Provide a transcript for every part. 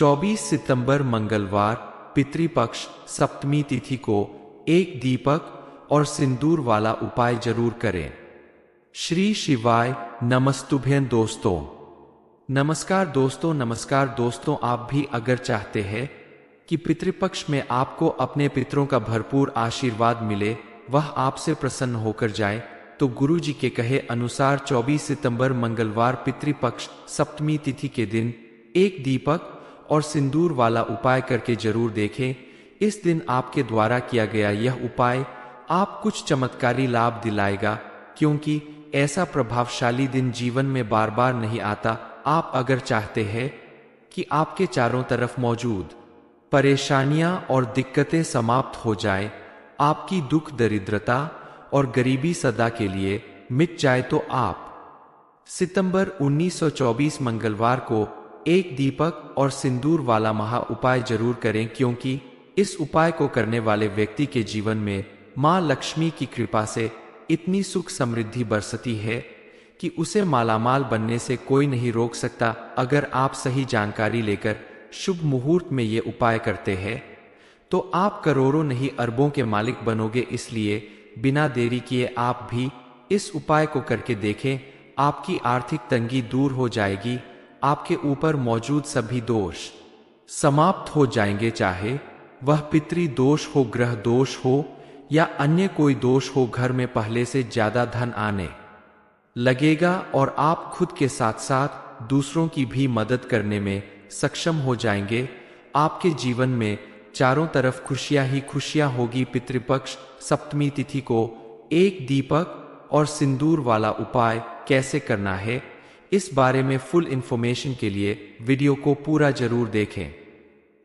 24 सितंबर मंगलवार पितृपक्ष सप्तमी तिथि को एक दीपक और सिंदूर वाला उपाय जरूर करें। श्री शिवाय नमस्तुभ्यं दोस्तों। नमस्कार दोस्तों, आप भी अगर चाहते हैं कि पितृपक्ष में आपको अपने पितरों का भरपूर आशीर्वाद मिले, वह आपसे प्रसन्न होकर जाए, तो गुरु जी के कहे अनुसार 24 सितंबर मंगलवार पितृपक्ष सप्तमी तिथि के दिन एक दीपक और सिंदूर वाला उपाय करके जरूर देखें। इस दिन आपके द्वारा किया गया यह उपाय आप कुछ चमत्कारी लाभ दिलाएगा, क्योंकि ऐसा प्रभावशाली दिन जीवन में बार बार नहीं आता। आप अगर चाहते हैं कि आपके चारों तरफ मौजूद परेशानियां और दिक्कतें समाप्त हो जाए, आपकी दुख दरिद्रता और गरीबी सदा के लिए मिट जाए, तो आप सितंबर 1924 मंगलवार को एक दीपक और सिंदूर वाला महा उपाय जरूर करें, क्योंकि इस उपाय को करने वाले व्यक्ति के जीवन में मां लक्ष्मी की कृपा से इतनी सुख समृद्धि बरसती है कि उसे मालामाल बनने से कोई नहीं रोक सकता। अगर आप सही जानकारी लेकर शुभ मुहूर्त में ये उपाय करते हैं तो आप करोड़ों नहीं अरबों के मालिक बनोगे। इसलिए बिना देरी किए आप भी इस उपाय को करके देखें। आपकी आर्थिक तंगी दूर हो जाएगी, आपके ऊपर मौजूद सभी दोष समाप्त हो जाएंगे, चाहे वह पितृ दोष हो, ग्रह दोष हो या अन्य कोई दोष हो। घर में पहले से ज्यादा धन आने लगेगा और आप खुद के साथ साथ दूसरों की भी मदद करने में सक्षम हो जाएंगे। आपके जीवन में चारों तरफ खुशियां ही खुशियां होगी। पितृपक्ष सप्तमी तिथि को एक दीपक और सिंदूर वाला उपाय कैसे करना है, इस बारे में फुल इंफॉर्मेशन के लिए वीडियो को पूरा जरूर देखें।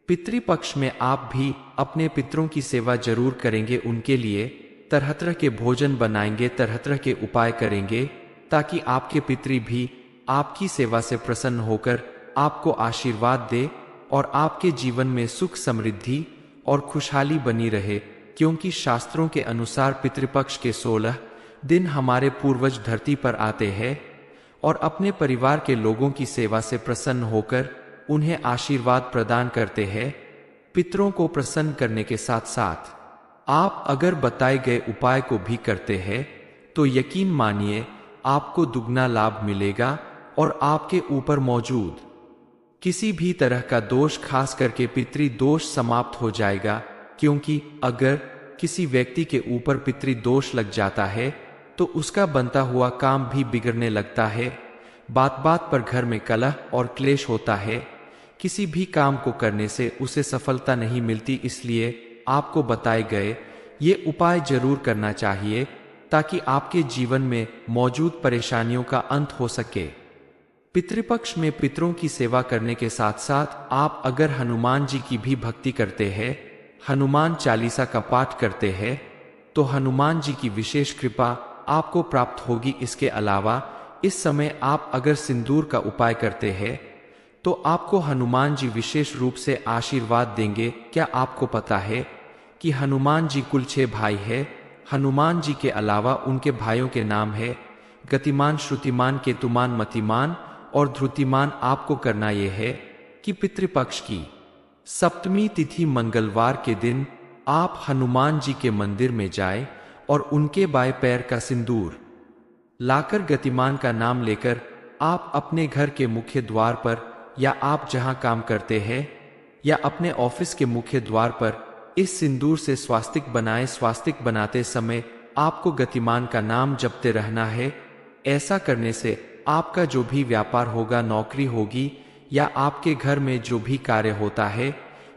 पितृपक्ष में आप भी अपने पितरों की सेवा जरूर करेंगे, उनके लिए तरह तरह के भोजन बनाएंगे, तरह तरह के उपाय करेंगे, ताकि आपके पितृ भी आपकी सेवा से प्रसन्न होकर आपको आशीर्वाद दे और आपके जीवन में सुख समृद्धि और खुशहाली बनी रहे। क्योंकि शास्त्रों के अनुसार पितृपक्ष के 16 दिन हमारे पूर्वज धरती पर आते हैं और अपने परिवार के लोगों की सेवा से प्रसन्न होकर उन्हें आशीर्वाद प्रदान करते हैं। पितरों को प्रसन्न करने के साथ साथ आप अगर बताए गए उपाय को भी करते हैं तो यकीन मानिए आपको दुगना लाभ मिलेगा और आपके ऊपर मौजूद किसी भी तरह का दोष, खास करके पितृ दोष, समाप्त हो जाएगा। क्योंकि अगर किसी व्यक्ति के ऊपर पितृ दोष लग जाता है तो उसका बनता हुआ काम भी बिगड़ने लगता है। बात बात पर घर में कलह और क्लेश होता है। किसी भी काम को करने से उसे सफलता नहीं मिलती। इसलिए आपको बताए गए ये उपाय जरूर करना चाहिए, ताकि आपके जीवन में मौजूद परेशानियों का अंत हो सके। पितृपक्ष में पितरों की सेवा करने के साथ साथ आप अगर हनुमान जी की भी भक्ति करते हैं, हनुमान चालीसा का पाठ करते हैं, तो हनुमान जी की विशेष कृपा आपको प्राप्त होगी। इसके अलावा इस समय आप अगर सिंदूर का उपाय करते हैं तो आपको हनुमान जी विशेष रूप से आशीर्वाद देंगे। क्या आपको पता है कि हनुमान जी कुल 6 भाई हैं? हनुमान जी के अलावा उनके भाइयों के नाम है गतिमान, श्रुतिमान, केतुमान, मतिमान और ध्रुतिमान। आपको करना यह है कि पितृपक्ष की सप्तमी तिथि मंगलवार के दिन आप हनुमान जी के मंदिर में जाएं और उनके बाएं पैर का सिंदूर लाकर गतिमान का नाम लेकर आप अपने घर के मुख्य द्वार पर, या आप जहां काम करते हैं या अपने ऑफिस के मुख्य द्वार पर इस सिंदूर से स्वास्तिक बनाएं। स्वास्तिक बनाते समय आपको गतिमान का नाम जपते रहना है। ऐसा करने से आपका जो भी व्यापार होगा, नौकरी होगी या आपके घर में जो भी कार्य होता है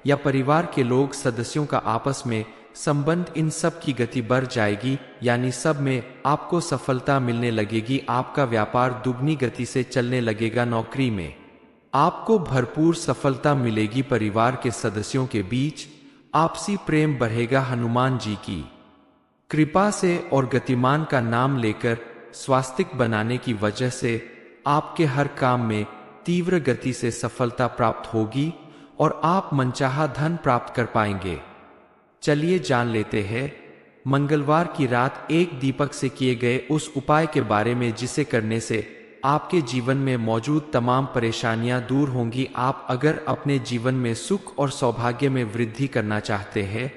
या परिवार के लोग सदस्यों का आपस में संबंध, इन सब की गति बढ़ जाएगी। यानी सब में आपको सफलता मिलने लगेगी। आपका व्यापार दुगनी गति से चलने लगेगा। नौकरी में आपको भरपूर सफलता मिलेगी। परिवार के सदस्यों के बीच आपसी प्रेम बढ़ेगा। हनुमान जी की कृपा से और गतिमान का नाम लेकर स्वास्तिक बनाने की वजह से आपके हर काम में तीव्र गति से सफलता प्राप्त होगी और आप मनचाहा धन प्राप्त कर पाएंगे। चलिए जान लेते हैं मंगलवार की रात एक दीपक से किए गए उस उपाय के बारे में, जिसे करने से आपके जीवन में मौजूद तमाम परेशानियां दूर होंगी। आप अगर अपने जीवन में सुख और सौभाग्य में वृद्धि करना चाहते हैं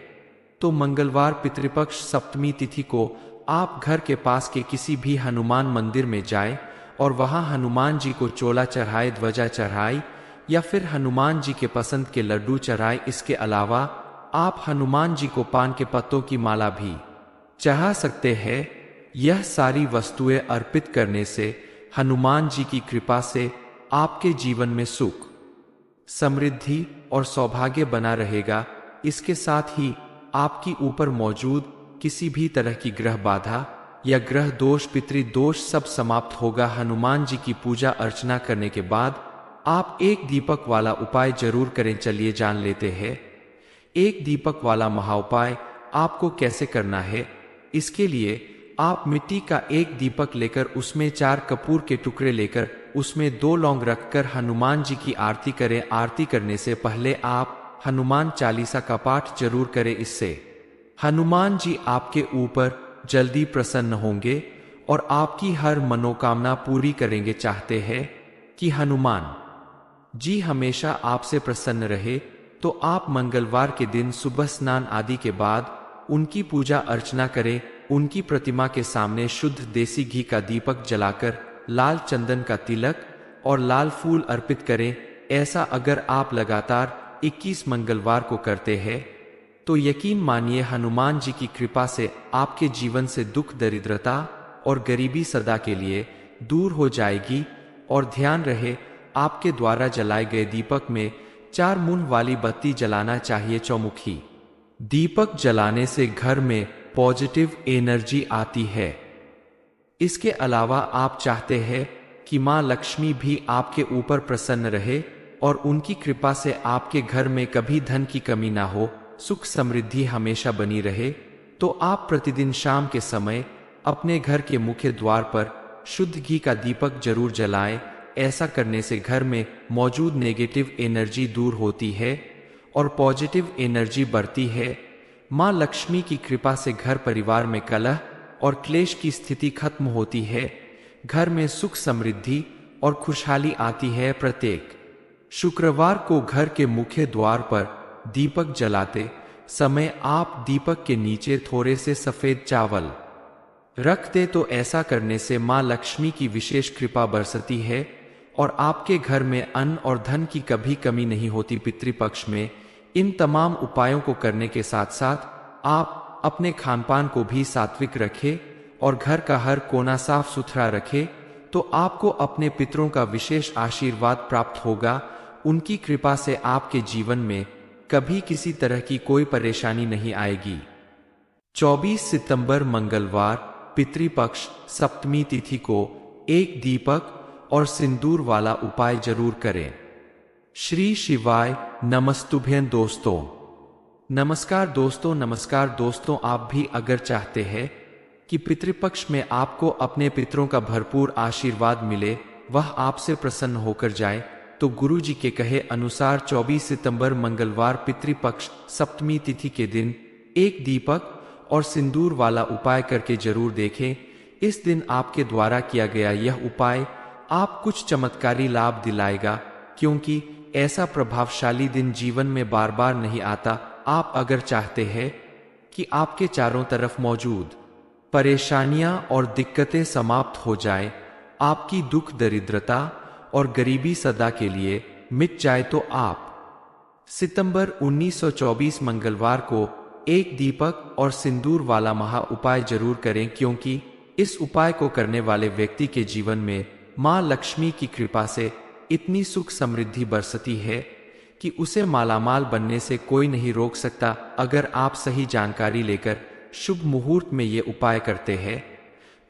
तो मंगलवार पितृपक्ष सप्तमी तिथि को आप घर के पास के किसी भी हनुमान मंदिर में जाएं और वहां हनुमान जी को चोला चढ़ाए, ध्वजा चढ़ाई या फिर हनुमान जी के पसंद के लड्डू चढ़ाए। इसके अलावा आप हनुमान जी को पान के पत्तों की माला भी चढ़ा सकते हैं। यह सारी वस्तुएं अर्पित करने से हनुमान जी की कृपा से आपके जीवन में सुख, समृद्धि और सौभाग्य बना रहेगा। इसके साथ ही आपकी ऊपर मौजूद किसी भी तरह की ग्रह बाधा या ग्रह दोष, पितृ दोष सब समाप्त होगा। हनुमान जी की पूजा अर्चना करने के बाद आप एक दीपक वाला उपाय जरूर करें। चलिए जान लेते हैं एक दीपक वाला महाउपाय आपको कैसे करना है। इसके लिए आप मिट्टी का एक दीपक लेकर उसमें 4 कपूर के टुकड़े लेकर उसमें 2 लौंग रखकर हनुमान जी की आरती करें। आरती करने से पहले आप हनुमान चालीसा का पाठ जरूर करें। इससे हनुमान जी आपके ऊपर जल्दी प्रसन्न होंगे और आपकी हर मनोकामना पूरी करेंगे। चाहते हैं कि हनुमान जी हमेशा आपसे प्रसन्न रहे तो आप मंगलवार के दिन सुबह स्नान आदि के बाद उनकी पूजा अर्चना करें। उनकी प्रतिमा के सामने शुद्ध देसी घी का दीपक जलाकर लाल चंदन का तिलक और लाल फूल अर्पित करें। ऐसा अगर आप लगातार 21 मंगलवार को करते हैं तो यकीन मानिए हनुमान जी की कृपा से आपके जीवन से दुख, दरिद्रता और गरीबी सदा के लिए दूर हो जाएगी। और ध्यान रहे आपके द्वारा जलाए गए दीपक में 4 मून वाली बत्ती जलाना चाहिए। चौमुखी दीपक जलाने से घर में पॉजिटिव एनर्जी आती है। इसके अलावा आप चाहते हैं कि मां लक्ष्मी भी आपके ऊपर प्रसन्न रहे और उनकी कृपा से आपके घर में कभी धन की कमी ना हो, सुख समृद्धि हमेशा बनी रहे, तो आप प्रतिदिन शाम के समय अपने घर के मुख्य द्वार पर शुद्ध घी का दीपक जरूर जलाएं। ऐसा करने से घर में मौजूद नेगेटिव एनर्जी दूर होती है और पॉजिटिव एनर्जी बढ़ती है। मां लक्ष्मी की कृपा से घर परिवार में कलह और क्लेश की स्थिति खत्म होती है। घर में सुख, समृद्धि और खुशहाली आती है। प्रत्येक शुक्रवार को घर के मुख्य द्वार पर दीपक जलाते समय आप दीपक के नीचे थोड़े से सफेद चावल रख दे तो ऐसा करने से मां लक्ष्मी की विशेष कृपा बरसती है और आपके घर में अन्न और धन की कभी कमी नहीं होती। पितृपक्ष में इन तमाम उपायों को करने के साथ साथ आप अपने खानपान को भी सात्विक रखें और घर का हर कोना साफ सुथरा रखें तो आपको अपने पितरों का विशेष आशीर्वाद प्राप्त होगा। उनकी कृपा से आपके जीवन में कभी किसी तरह की कोई परेशानी नहीं आएगी। 24 सितंबर मंगलवार पितृपक्ष सप्तमी तिथि को एक दीपक और सिंदूर वाला उपाय जरूर करें। श्री शिवाय नमस्तुभ्यं दोस्तों। नमस्कार दोस्तों, आप भी अगर चाहते हैं कि पितृपक्ष में आपको अपने पितरों का भरपूर आशीर्वाद मिले, वह आपसे प्रसन्न होकर जाए, तो गुरु जी के कहे अनुसार 24 सितंबर मंगलवार पितृपक्ष सप्तमी तिथि के दिन एक दीपक और सिंदूर वाला उपाय करके जरूर देखें। इस दिन आपके द्वारा किया गया यह उपाय आप कुछ चमत्कारी लाभ दिलाएगा, क्योंकि ऐसा प्रभावशाली दिन जीवन में बार बार नहीं आता। आप अगर चाहते हैं कि आपके चारों तरफ मौजूद परेशानियां और दिक्कतें समाप्त हो जाए, आपकी दुख, दरिद्रता और गरीबी सदा के लिए मिट जाए, तो आप सितंबर 1924 मंगलवार को एक दीपक और सिंदूर वाला महा उपाय जरूर करें, क्योंकि इस उपाय को करने वाले व्यक्ति के जीवन में मां लक्ष्मी की कृपा से इतनी सुख समृद्धि बरसती है कि उसे मालामाल बनने से कोई नहीं रोक सकता। अगर आप सही जानकारी लेकर शुभ मुहूर्त में ये उपाय करते हैं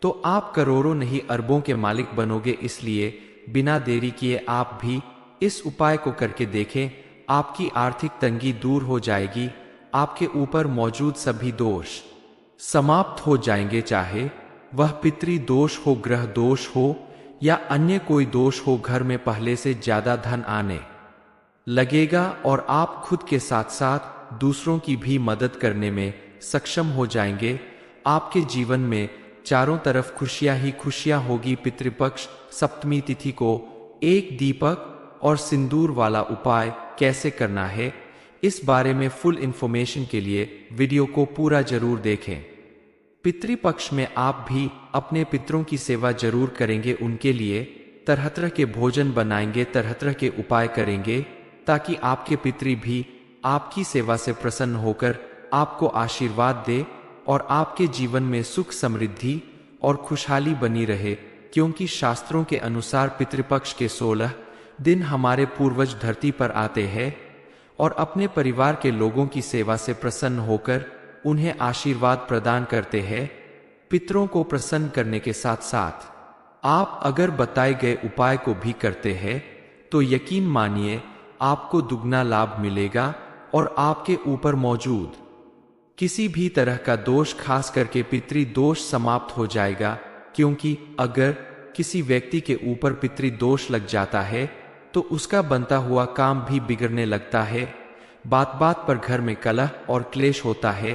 तो आप करोड़ों नहीं अरबों के मालिक बनोगे। इसलिए बिना देरी किए आप भी इस उपाय को करके देखें। आपकी आर्थिक तंगी दूर हो जाएगी, आपके ऊपर मौजूद सभी दोष समाप्त हो जाएंगे, चाहे वह पितृ दोष हो, ग्रह दोष हो या अन्य कोई दोष हो। घर में पहले से ज्यादा धन आने लगेगा और आप खुद के साथ साथ दूसरों की भी मदद करने में सक्षम हो जाएंगे। आपके जीवन में चारों तरफ खुशियां ही खुशियां होगी। पितृपक्ष सप्तमी तिथि को एक दीपक और सिंदूर वाला उपाय कैसे करना है, इस बारे में फुल इंफॉर्मेशन के लिए वीडियो को पूरा जरूर देखें। पितृपक्ष में आप भी अपने पितरों की सेवा जरूर करेंगे, उनके लिए तरह तरह के भोजन बनाएंगे, तरह तरह के उपाय करेंगे, ताकि आपके पितृ भी आपकी सेवा से प्रसन्न होकर आपको आशीर्वाद दे और आपके जीवन में सुख समृद्धि और खुशहाली बनी रहे। क्योंकि शास्त्रों के अनुसार पितृपक्ष के 16 दिन हमारे पूर्वज धरती पर आते हैं और अपने परिवार के लोगों की सेवा से प्रसन्न होकर उन्हें आशीर्वाद प्रदान करते हैं। पितरों को प्रसन्न करने के साथ साथ आप अगर बताए गए उपाय को भी करते हैं तो यकीन मानिए आपको दुगना लाभ मिलेगा और आपके ऊपर मौजूद किसी भी तरह का दोष, खास करके पितृ दोष, समाप्त हो जाएगा। क्योंकि अगर किसी व्यक्ति के ऊपर पितृ दोष लग जाता है तो उसका बनता हुआ काम भी बिगड़ने लगता है। बात बात पर घर में कलह और क्लेश होता है।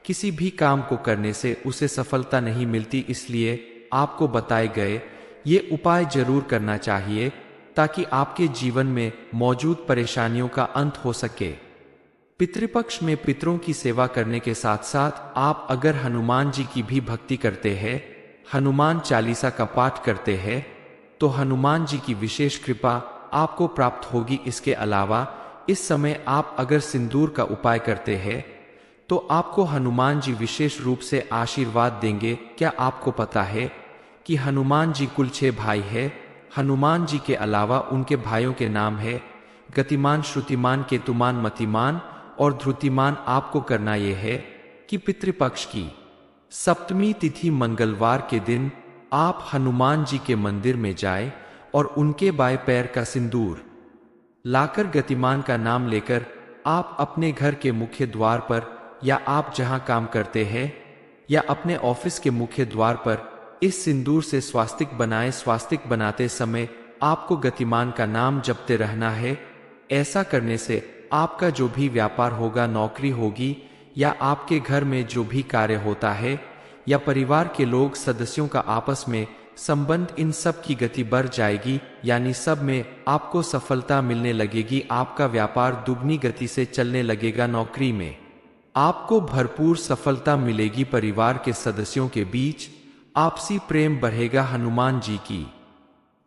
किसी भी काम को करने से उसे सफलता नहीं मिलती। इसलिए आपको बताए गए ये उपाय जरूर करना चाहिए ताकि आपके जीवन में मौजूद परेशानियों का अंत हो सके। पितृपक्ष में पितरों की सेवा करने के साथ साथ आप अगर हनुमान जी की भी भक्ति करते हैं, हनुमान चालीसा का पाठ करते हैं, तो हनुमान जी की विशेष कृपा आपको प्राप्त होगी। इसके अलावा इस समय आप अगर सिंदूर का उपाय करते हैं तो आपको हनुमान जी विशेष रूप से आशीर्वाद देंगे। क्या आपको पता है कि हनुमान जी कुल 6 भाई है? हनुमान जी के अलावा उनके भाइयों के नाम है गतिमान, श्रुतिमान, केतुमान, मतिमान और ध्रुतिमान। आपको करना यह है कि पितृपक्ष की सप्तमी तिथि मंगलवार के दिन आप हनुमान जी के मंदिर में जाएं और उनके बाएं पैर का सिंदूर लाकर गतिमान का नाम लेकर आप अपने घर के मुख्य द्वार पर, या आप जहां काम करते हैं या अपने ऑफिस के मुख्य द्वार पर इस सिंदूर से स्वास्तिक बनाएं। स्वास्तिक बनाते समय आपको गतिमान का नाम जपते रहना है। ऐसा करने से आपका जो भी व्यापार होगा, नौकरी होगी, या आपके घर में जो भी कार्य होता है, या परिवार के लोग सदस्यों का आपस में संबंध, इन सब की गति बढ़ जाएगी। यानी सब में आपको सफलता मिलने लगेगी। आपका व्यापार दुगनी गति से चलने लगेगा। नौकरी में आपको भरपूर सफलता मिलेगी। परिवार के सदस्यों के बीच आपसी प्रेम बढ़ेगा। हनुमान जी की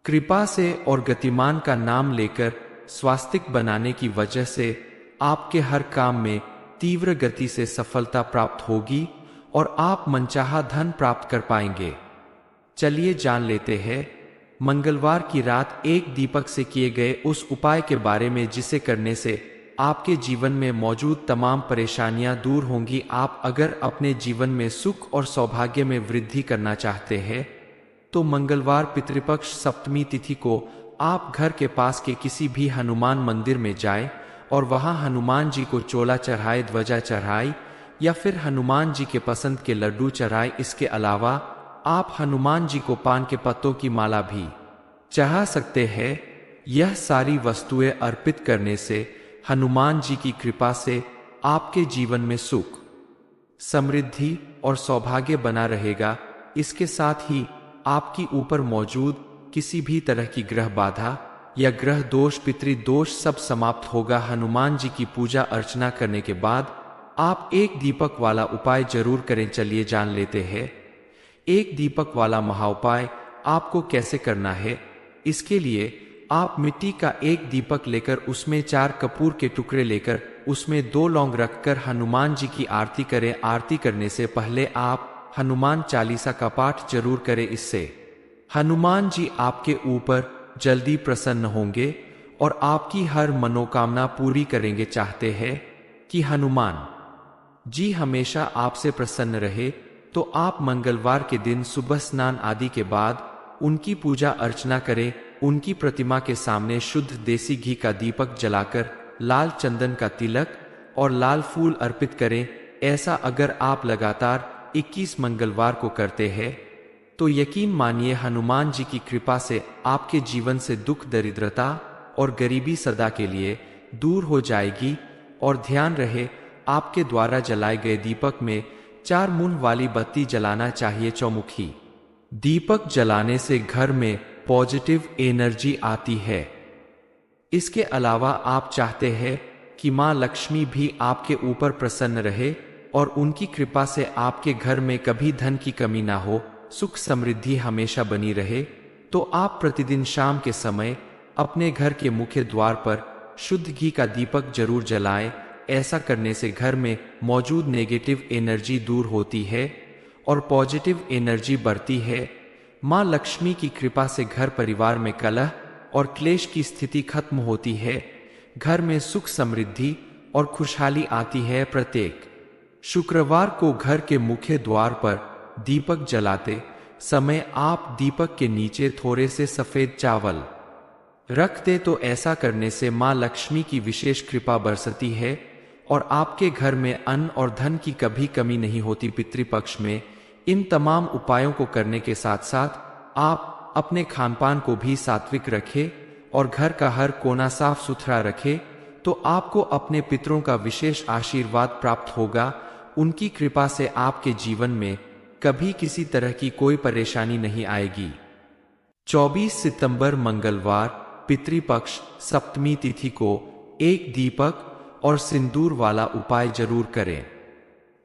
कृपा से और गतिमान का नाम लेकर स्वास्तिक बनाने की वजह से आपके हर काम में तीव्र गति से सफलता प्राप्त होगी और आप मनचाहा धन प्राप्त कर पाएंगे। चलिए जान लेते हैं मंगलवार की रात एक दीपक से किए गए उस उपाय के बारे में, जिसे करने से आपके जीवन में मौजूद तमाम परेशानियां दूर होंगी। आप अगर अपने जीवन में सुख और सौभाग्य में वृद्धि करना चाहते हैं तो मंगलवार पितृपक्ष सप्तमी तिथि को आप घर के पास के किसी भी हनुमान मंदिर में जाएं और वहां हनुमान जी को चोला चढ़ाए, ध्वजा चढ़ाई, या फिर हनुमान जी के पसंद के लड्डू चढ़ाए। इसके अलावा आप हनुमान जी को पान के पत्तों की माला भी चढ़ा सकते हैं। यह सारी वस्तुएं अर्पित करने से हनुमान जी की कृपा से आपके जीवन में सुख, समृद्धि और सौभाग्य बना रहेगा। इसके साथ ही आपकी ऊपर मौजूद किसी भी तरह की ग्रह बाधा या ग्रह दोष, पितृ दोष सब समाप्त होगा। हनुमान जी की पूजा अर्चना करने के बाद आप एक दीपक वाला उपाय जरूर करें। चलिए जान लेते हैं एक दीपक वाला महाउपाय आपको कैसे करना है। इसके लिए आप मिट्टी का एक दीपक लेकर उसमें 4 कपूर के टुकड़े लेकर उसमें 2 लौंग रखकर हनुमान जी की आरती करें। आरती करने से पहले आप हनुमान चालीसा का पाठ जरूर करें। इससे हनुमान जी आपके ऊपर जल्दी प्रसन्न होंगे और आपकी हर मनोकामना पूरी करेंगे। चाहते हैं कि हनुमान जी हमेशा आपसे प्रसन्न रहे तो आप मंगलवार के दिन सुबह स्नान आदि के बाद उनकी पूजा अर्चना करें। उनकी प्रतिमा के सामने शुद्ध देसी घी का दीपक जलाकर लाल चंदन का तिलक और लाल फूल अर्पित करें। ऐसा अगर आप लगातार 21 मंगलवार को करते हैं तो यकीन मानिए हनुमान जी की कृपा से आपके जीवन से दुख, दरिद्रता और गरीबी सदा के लिए दूर हो जाएगी। और ध्यान रहे आपके द्वारा जलाए गए दीपक में 4 मून वाली बत्ती जलाना चाहिए। चौमुखी दीपक जलाने से घर में पॉजिटिव एनर्जी आती है। इसके अलावा आप चाहते हैं कि मां लक्ष्मी भी आपके ऊपर प्रसन्न रहे और उनकी कृपा से आपके घर में कभी धन की कमी ना हो, सुख समृद्धि हमेशा बनी रहे, तो आप प्रतिदिन शाम के समय अपने घर के मुख्य द्वार पर शुद्ध घी का दीपक जरूर जलाएं। ऐसा करने से घर में मौजूद नेगेटिव एनर्जी दूर होती है और पॉजिटिव एनर्जी बढ़ती है। मां लक्ष्मी की कृपा से घर परिवार में कलह और क्लेश की स्थिति खत्म होती है। घर में सुख समृद्धि और खुशहाली आती है। प्रत्येक शुक्रवार को घर के मुख्य द्वार पर दीपक जलाते समय आप दीपक के नीचे थोड़े से सफेद चावल रख दे, तो ऐसा करने से मां लक्ष्मी की विशेष कृपा बरसती है और आपके घर में अन्न और धन की कभी कमी नहीं होती। पितृपक्ष में इन तमाम उपायों को करने के साथ साथ आप अपने खानपान को भी सात्विक रखें और घर का हर कोना साफ सुथरा रखें, तो आपको अपने पितरों का विशेष आशीर्वाद प्राप्त होगा। उनकी कृपा से आपके जीवन में कभी किसी तरह की कोई परेशानी नहीं आएगी। 24 सितंबर मंगलवार पितृपक्ष सप्तमी तिथि को एक दीपक और सिंदूर वाला उपाय जरूर करें।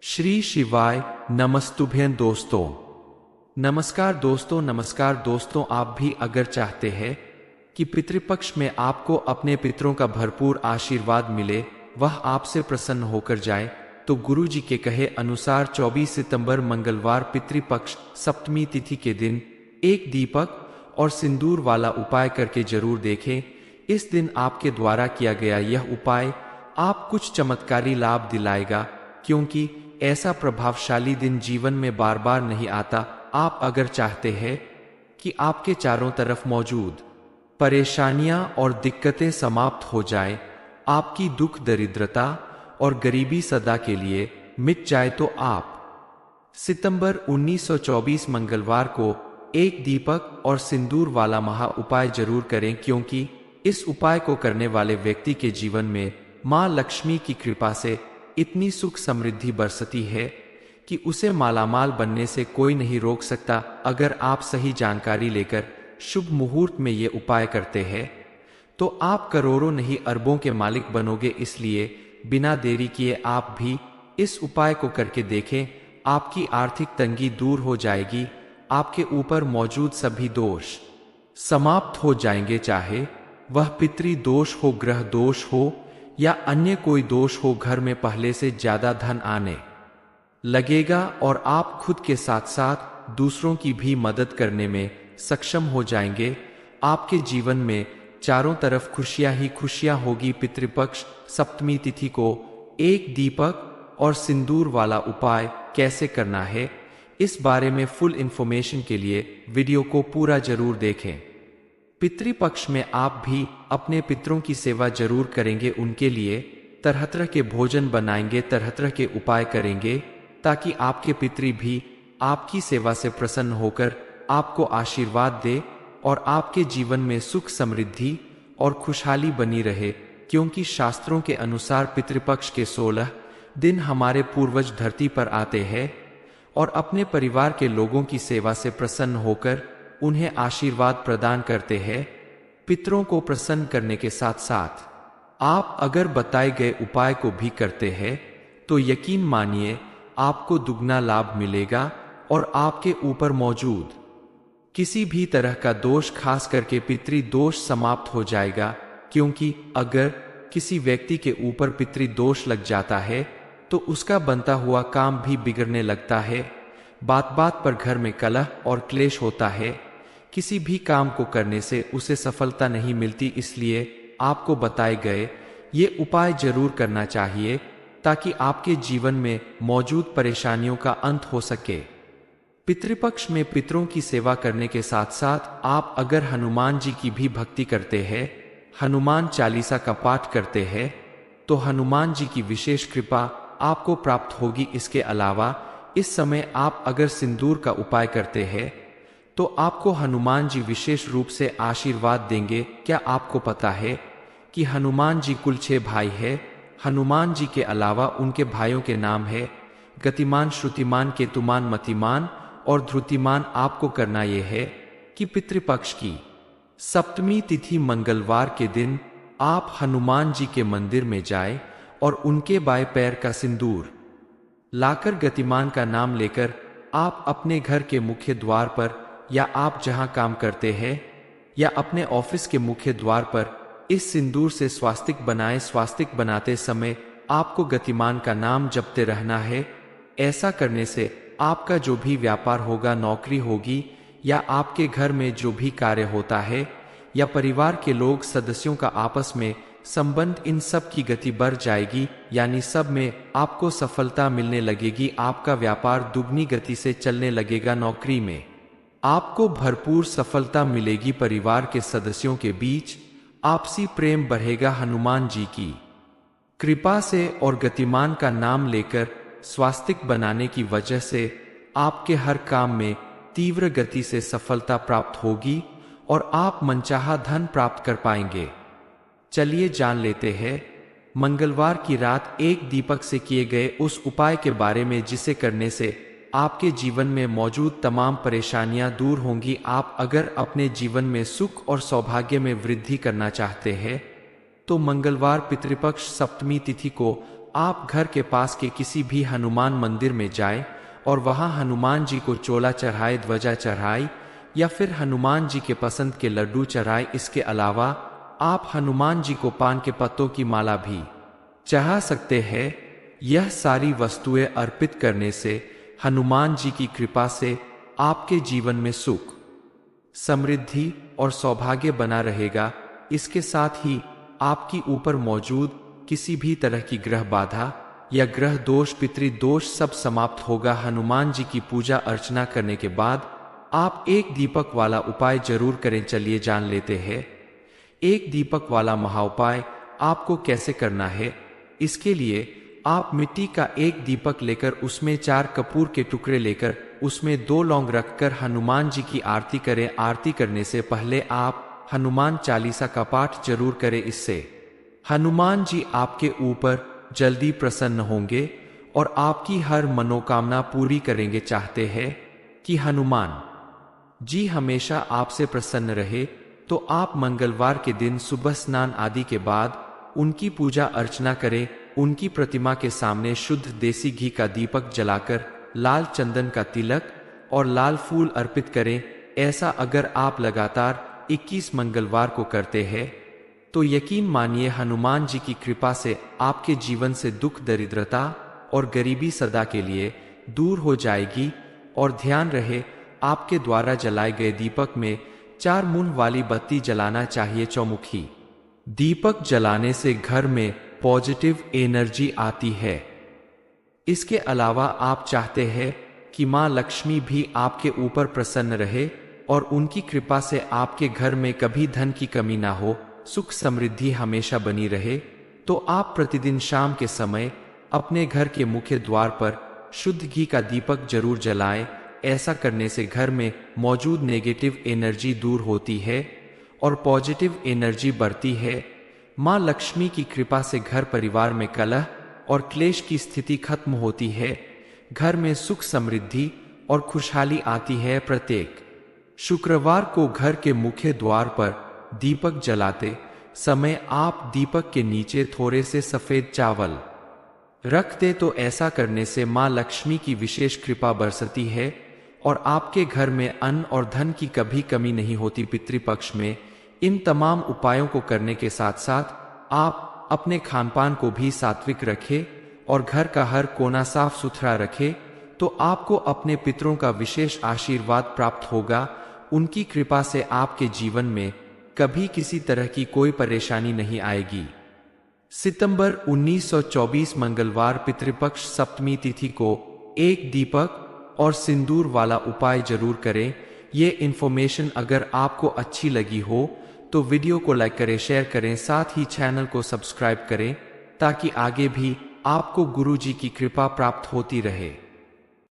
श्री शिवाय नमस्तुभ्यं दोस्तों। नमस्कार दोस्तों, आप भी अगर चाहते हैं कि पितृपक्ष में आपको अपने पितरों का भरपूर आशीर्वाद मिले, वह आपसे प्रसन्न होकर जाए, तो गुरु जी के कहे अनुसार 24 सितंबर मंगलवार पितृपक्ष सप्तमी तिथि के दिन एक दीपक और सिंदूर वाला उपाय करके जरूर देखें। इस दिन आपके द्वारा किया गया यह उपाय आप कुछ चमत्कारी लाभ दिलाएगा, क्योंकि ऐसा प्रभावशाली दिन जीवन में बार बार नहीं आता। आप अगर चाहते हैं कि आपके चारों तरफ मौजूद परेशानियां और दिक्कतें समाप्त हो जाए, आपकी दुख दरिद्रता और गरीबी सदा के लिए मिट जाए, तो आप सितंबर 1924 मंगलवार को एक दीपक और सिंदूर वाला महा उपाय जरूर करें, क्योंकि इस उपाय को करने वाले व्यक्ति के जीवन में मां लक्ष्मी की कृपा से इतनी सुख समृद्धि बरसती है कि उसे मालामाल बनने से कोई नहीं रोक सकता। अगर आप सही जानकारी लेकर शुभ मुहूर्त में ये उपाय करते हैं, तो आप करोड़ों नहीं अरबों के मालिक बनोगे। इसलिए बिना देरी किए आप भी इस उपाय को करके देखें। आपकी आर्थिक तंगी दूर हो जाएगी, आपके ऊपर मौजूद सभी दोष समाप्त हो जाएंगे, चाहे वह पितृ दोष हो, ग्रह दोष हो या अन्य कोई दोष हो। घर में पहले से ज्यादा धन आने लगेगा और आप खुद के साथ साथ दूसरों की भी मदद करने में सक्षम हो जाएंगे। आपके जीवन में चारों तरफ खुशियां ही खुशियां होगी। पितृपक्ष सप्तमी तिथि को एक दीपक और सिंदूर वाला उपाय कैसे करना है, इस बारे में फुल इंफॉर्मेशन के लिए वीडियो को पूरा जरूर देखें। पितृपक्ष में आप भी अपने पितरों की सेवा जरूर करेंगे, उनके लिए तरह तरह के भोजन बनाएंगे, तरह तरह के उपाय करेंगे, ताकि आपके पितृ भी आपकी सेवा से प्रसन्न होकर आपको आशीर्वाद दे और आपके जीवन में सुख समृद्धि और खुशहाली बनी रहे। क्योंकि शास्त्रों के अनुसार पितृपक्ष के 16 दिन हमारे पूर्वज धरती पर आते हैं और अपने परिवार के लोगों की सेवा से प्रसन्न होकर उन्हें आशीर्वाद प्रदान करते हैं। पितरों को प्रसन्न करने के साथ साथ आप अगर बताए गए उपाय को भी करते हैं, तो यकीन मानिए आपको दुगना लाभ मिलेगा और आपके ऊपर मौजूद किसी भी तरह का दोष, खास करके पितृ दोष, समाप्त हो जाएगा। क्योंकि अगर किसी व्यक्ति के ऊपर पितृ दोष लग जाता है, तो उसका बनता हुआ काम भी बिगड़ने लगता है। बात बात पर घर में कलह और क्लेश होता है। किसी भी काम को करने से उसे सफलता नहीं मिलती। इसलिए आपको बताए गए ये उपाय जरूर करना चाहिए, ताकि आपके जीवन में मौजूद परेशानियों का अंत हो सके। पितृपक्ष में पितरों की सेवा करने के साथ साथ आप अगर हनुमान जी की भी भक्ति करते हैं, हनुमान चालीसा का पाठ करते हैं, तो हनुमान जी की विशेष कृपा आपको प्राप्त होगी। इसके अलावा इस समय आप अगर सिंदूर का उपाय करते हैं, तो आपको हनुमान जी विशेष रूप से आशीर्वाद देंगे। क्या आपको पता है कि हनुमान जी कुल 6 भाई है? हनुमान जी के अलावा उनके भाइयों के नाम है गतिमान, श्रुतिमान, केतुमान, मतिमान और ध्रुतिमान आपको करना यह है कि पितृपक्ष की सप्तमी तिथि मंगलवार के दिन आप हनुमान जी के मंदिर में जाएं और उनके बाएं पैर का सिंदूर लाकर गतिमान का नाम लेकर आप अपने घर के मुख्य द्वार पर या आप जहां काम करते हैं या अपने ऑफिस के मुख्य द्वार पर इस सिंदूर से स्वास्तिक बनाएं। स्वास्तिक बनाते समय आपको गतिमान का नाम जपते रहना है। ऐसा करने से आपका जो भी व्यापार होगा, नौकरी होगी या आपके घर में जो भी कार्य होता है या परिवार के लोग सदस्यों का आपस में संबंध, इन सब की गति बढ़ जाएगी, यानी सब में आपको सफलता मिलने लगेगी। आपका व्यापार दुगनी गति से चलने लगेगा। नौकरी में आपको भरपूर सफलता मिलेगी। परिवार के सदस्यों के बीच आपसी प्रेम बढ़ेगा। हनुमान जी की कृपा से और गतिमान का नाम लेकर स्वास्तिक बनाने की वजह से आपके हर काम में तीव्र गति से सफलता प्राप्त होगी और आप मनचाहा धन प्राप्त कर पाएंगे। चलिए जान लेते हैं मंगलवार की रात एक दीपक से किए गए उस उपाय के बारे में जिसे करने से आपके जीवन में मौजूद तमाम परेशानियां दूर होंगी। आप अगर अपने जीवन में सुख और सौभाग्य में वृद्धि करना चाहते हैं तो मंगलवार पितृपक्ष सप्तमी तिथि को आप घर के पास के किसी भी हनुमान मंदिर में जाएं और वहां हनुमान जी को चोला चढ़ाए, ध्वजा चढ़ाई या फिर हनुमान जी के पसंद के लड्डू चढ़ाए। इसके अलावा आप हनुमान जी को पान के पत्तों की माला भी चढ़ा सकते हैं। यह सारी वस्तुएं अर्पित करने से हनुमान जी की कृपा से आपके जीवन में सुख, समृद्धि और सौभाग्य बना रहेगा। इसके साथ ही आपकी ऊपर मौजूद किसी भी तरह की ग्रह बाधा या ग्रह दोष, पितृ दोष सब समाप्त होगा। हनुमान जी की पूजा अर्चना करने के बाद आप एक दीपक वाला उपाय जरूर करें। चलिए जान लेते हैं एक दीपक वाला महाउपाय आपको कैसे करना है। इसके लिए आप मिट्टी का एक दीपक लेकर उसमें 4 कपूर के टुकड़े लेकर उसमें 2 लौंग रखकर हनुमान जी की आरती करें। आरती करने से पहले आप हनुमान चालीसा का पाठ जरूर करें। इससे हनुमान जी आपके ऊपर जल्दी प्रसन्न होंगे और आपकी हर मनोकामना पूरी करेंगे। चाहते हैं कि हनुमान जी हमेशा आपसे प्रसन्न रहे तो आप मंगलवार के दिन सुबह स्नान आदि के बाद उनकी पूजा अर्चना करें। उनकी प्रतिमा के सामने शुद्ध देसी घी का दीपक जलाकर लाल चंदन का तिलक और लाल फूल अर्पित करें। ऐसा अगर आप लगातार 21 मंगलवार को करते हैं तो यकीन मानिए हनुमान जी की कृपा से आपके जीवन से दुख, दरिद्रता और गरीबी सदा के लिए दूर हो जाएगी। और ध्यान रहे आपके द्वारा जलाए गए दीपक में 4 मून वाली बत्ती जलाना चाहिए। चौमुखी दीपक जलाने से घर में पॉजिटिव एनर्जी आती है। इसके अलावा आप चाहते हैं कि मां लक्ष्मी भी आपके ऊपर प्रसन्न रहे और उनकी कृपा से आपके घर में कभी धन की कमी ना हो, सुख समृद्धि हमेशा बनी रहे, तो आप प्रतिदिन शाम के समय अपने घर के मुख्य द्वार पर शुद्ध घी का दीपक जरूर जलाएं। ऐसा करने से घर में मौजूद नेगेटिव एनर्जी दूर होती है और पॉजिटिव एनर्जी बढ़ती है। मां लक्ष्मी की कृपा से घर परिवार में कलह और क्लेश की स्थिति खत्म होती है। घर में सुख, समृद्धि और खुशहाली आती है। प्रत्येक शुक्रवार को घर के मुख्य द्वार पर दीपक जलाते समय आप दीपक के नीचे थोड़े से सफेद चावल रख दे तो ऐसा करने से मां लक्ष्मी की विशेष कृपा बरसती है और आपके घर में अन्न और धन की कभी कमी नहीं होती। पितृपक्ष में इन तमाम उपायों को करने के साथ साथ आप अपने खानपान को भी सात्विक रखें और घर का हर कोना साफ सुथरा रखें तो आपको अपने पितरों का विशेष आशीर्वाद प्राप्त होगा। उनकी कृपा से आपके जीवन में कभी किसी तरह की कोई परेशानी नहीं आएगी। सितंबर 1924 मंगलवार पितृपक्ष सप्तमी तिथि को एक दीपक और सिंदूर वाला उपाय जरूर करें। ये इन्फॉर्मेशन अगर आपको अच्छी लगी हो तो वीडियो को लाइक करें, शेयर करें, साथ ही चैनल को सब्सक्राइब करें ताकि आगे भी आपको गुरु जी की कृपा प्राप्त होती रहे।